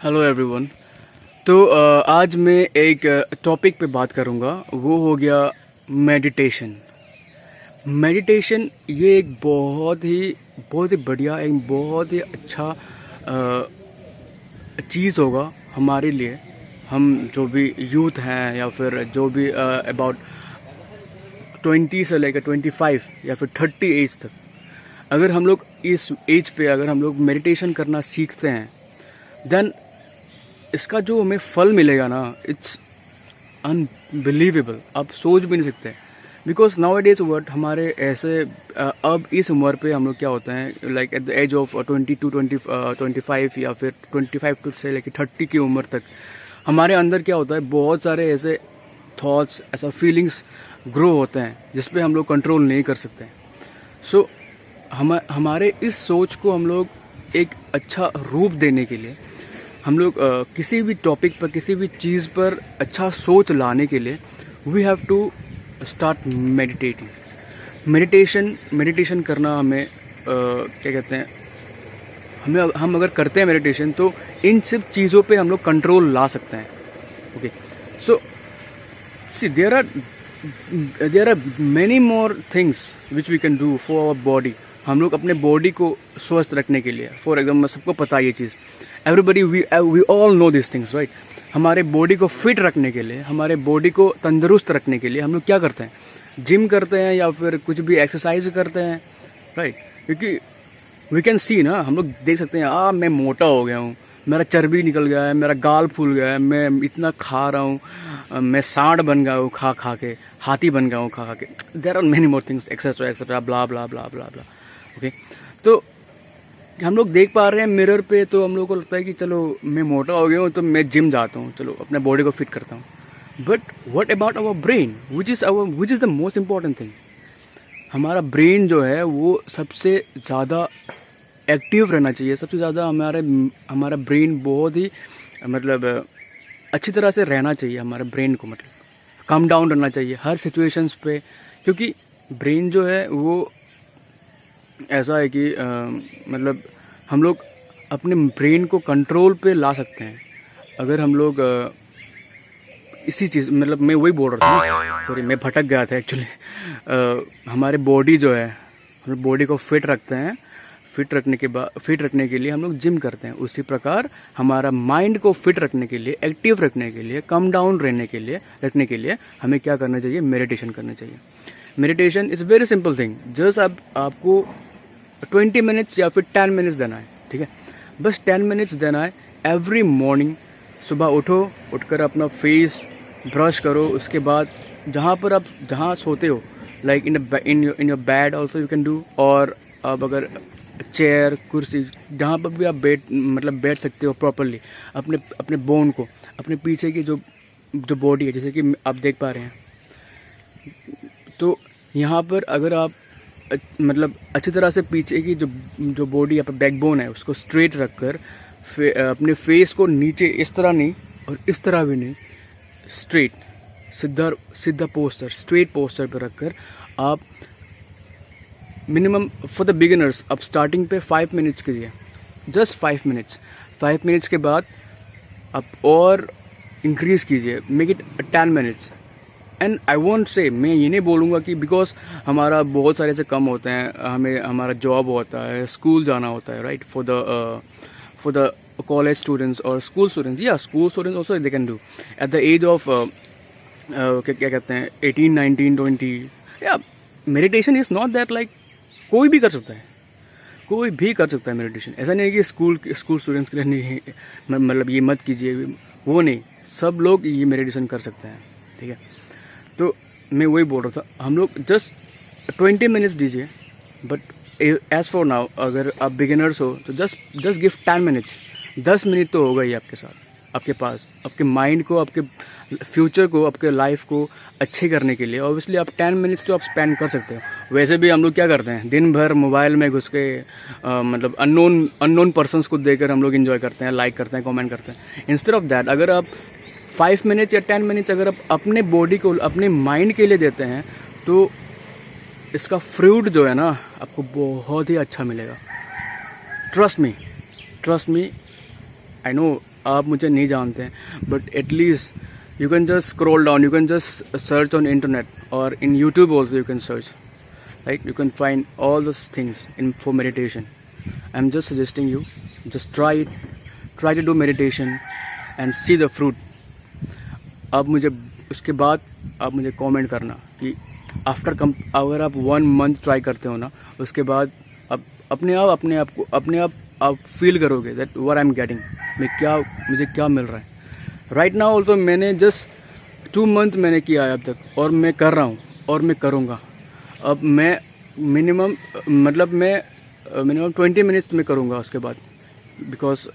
Hello everyone. तो आज मैं एक टॉपिक पे बात करूँगा, वो हो गया मेडिटेशन। मेडिटेशन ये एक बहुत ही बढ़िया, एक बहुत ही अच्छा चीज़ होगा हमारे लिए। हम जो भी यूथ हैं या फिर जो भी अबाउट 20 से लेकर 25 या फिर 30 एज तक, अगर हम लोग इस एज पे अगर हम लोग मेडिटेशन करना सीखते हैं, देन इसका जो हमें फल मिलेगा ना, इट्स अनबिलीवेबल। आप सोच भी नहीं सकते। बिकॉज नाउ डेज वर्ड हमारे ऐसे अब इस उम्र पे हम लोग क्या होते हैं, like at the age of 25 या फिर 25 से लेकर 30 की उम्र तक हमारे अंदर क्या होता है, बहुत सारे ऐसे थॉट्स, ऐसा फीलिंग्स ग्रो होते हैं जिस पे हम लोग कंट्रोल नहीं कर सकते। सो हमारे इस सोच को हम लोग एक अच्छा रूप देने के लिए, हम लोग किसी भी टॉपिक पर, किसी भी चीज़ पर अच्छा सोच लाने के लिए we have to start meditating. Meditation करना हमें क्या कहते हैं, हम अगर करते हैं मेडिटेशन तो इन सब चीज़ों पे हम लोग कंट्रोल ला सकते हैं। Okay, so see there are many more things which we can do for our body. हम लोग अपने बॉडी को स्वस्थ रखने के लिए, फॉर एग्जाम्पल सबको पता है ये चीज़, everybody we all know this things, right. हमारे बॉडी को फिट रखने के लिए, हमारे बॉडी को तंदुरुस्त रखने के लिए हम लोग क्या करते हैं, जिम करते हैं या फिर कुछ भी एक्सरसाइज करते हैं, राइट। क्योंकि वी कैन सी ना, हम लोग देख सकते हैं, मैं मोटा हो गया हूँ, मेरा चर्बी निकल गया है, मेरा गाल फूल गया है, मैं इतना खा रहा हूँ, मैं सांड बन गया हूँ खा खा के, हाथी बन गया हूँ खा खा के। There are many more things etcetera etcetera, blah blah blah blah blah. Okay, तो हम लोग देख पा रहे हैं मिरर पे, तो हम लोग को लगता है कि चलो मैं मोटा हो गया हूँ तो मैं जिम जाता हूँ, चलो अपने बॉडी को फिट करता हूँ। But what about our brain, which is the most important thing. हमारा ब्रेन जो है वो सबसे ज़्यादा एक्टिव रहना चाहिए, सबसे ज़्यादा हमारा ब्रेन बहुत ही मतलब अच्छी तरह से रहना चाहिए। हमारे ब्रेन को मतलब कम डाउन रहना चाहिए हर सिचुएशंस पे, क्योंकि ब्रेन जो है वो ऐसा है कि मतलब हम लोग अपने ब्रेन को कंट्रोल पे ला सकते हैं अगर हम लोग इसी चीज़, मतलब मैं वही बोल रहा था, सॉरी मैं भटक गया था एक्चुअली। हमारे बॉडी जो है, हम बॉडी को फिट रखते हैं, फिट रखने के लिए हम लोग जिम करते हैं। उसी प्रकार हमारा माइंड को फिट रखने के लिए, एक्टिव रखने के लिए, कम डाउन रखने के लिए हमें क्या करना चाहिए, मेडिटेशन करना चाहिए। Meditation is very simple thing. Just आपको 20 मिनट्स या फिर 10 मिनट्स देना है, ठीक है। बस 10 मिनट्स देना है एवरी मॉर्निंग। सुबह उठकर अपना फेस ब्रश करो, उसके बाद जहाँ सोते हो, like in your bed also you can do, और अब अगर चेयर, कुर्सी, जहाँ पर भी आप बैठ सकते हो प्रॉपरली, अपने बोन को, अपने पीछे की जो बॉडी है, जैसे कि आप देख पा रहे हैं, तो यहाँ पर अगर आप मतलब अच्छी तरह से पीछे की जो बॉडी या बैकबोन है उसको स्ट्रेट रखकर, अपने फेस को नीचे इस तरह नहीं और इस तरह भी नहीं, स्ट्रेट सीधा पोस्चर, स्ट्रेट पोस्चर पर रखकर आप मिनिमम फॉर द बिगिनर्स आप स्टार्टिंग पे 5 मिनट्स कीजिए, जस्ट 5 मिनट्स। 5 मिनट्स के बाद आप और इंक्रीज कीजिए, make it 10 minutes. And I want से, मैं ये नहीं बोलूँगा कि बिकॉज हमारा बहुत सारे से कम होते हैं, हमारा जॉब होता है, स्कूल जाना होता है, right, for the college students और स्कूल स्टूडेंट्स, या school students also they can do at the age of क्या कहते हैं 18, 19, 20। या meditation is not that like कोई भी कर सकता है, कोई भी कर सकता है मेडिटेशन। ऐसा नहीं है कि स्कूल स्टूडेंट्स के लिए नहीं है, मतलब ये मत कीजिए, वो नहीं, सब लोग ये मेडिटेशन कर सकते हैं, ठीक है। तो मैं वही बोल रहा था, हम लोग जस्ट 20 मिनट्स दीजिए। बट एज फॉर नाउ अगर आप बिगिनर्स हो तो जस्ट गिव 10 मिनट्स। 10 मिनट तो होगा ही आपके साथ, आपके पास, आपके माइंड को, आपके फ्यूचर को, आपके लाइफ को अच्छे करने के लिए। ऑब्वियसली आप 10 मिनट्स तो आप स्पेंड कर सकते हो। वैसे भी हम लोग क्या करते हैं, दिन भर मोबाइल में घुस के मतलब अननोन पर्सनस को देकर हम लोग इन्जॉय करते हैं, लाइक करते हैं, कमेंट करते हैं। इंस्टेड ऑफ दैट, अगर आप 5 मिनट्स या 10 मिनट्स अगर आप अपने बॉडी को, अपने माइंड के लिए देते हैं, तो इसका फ्रूट जो है ना आपको बहुत ही अच्छा मिलेगा। ट्रस्ट मी, आई नो आप मुझे नहीं जानते हैं, but at least you can just scroll down, you can just search on internet और in YouTube also you can search, right? You can find all this things in for meditation. I am just suggesting you, just try to do meditation and see the fruit. अब मुझे उसके बाद आप मुझे comment करना कि अगर आप 1 मंथ ट्राई करते हो ना, उसके बाद आप अपने आप आप फील करोगे that what I am getting, मुझे क्या मिल रहा है. राइट नाउ ऑल्सो मैंने जस्ट 2 मंथ मैंने किया है अब तक, और मैं कर रहा हूँ और मैं करूँगा. अब मैं मिनिमम 20 मिनट्स में करूँगा उसके बाद, बिकॉज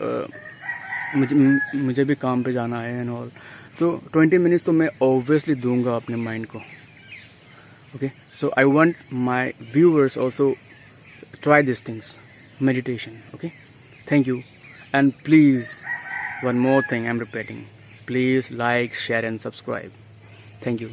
मुझे भी काम पे जाना है एंड ऑल. तो 20 मिनट्स तो मैं ऑब्वियसली दूंगा अपने माइंड को. Okay, so I want my viewers also try this things, meditation. Okay, thank you. And please, one more thing I'm repeating, please like, share and subscribe. Thank you.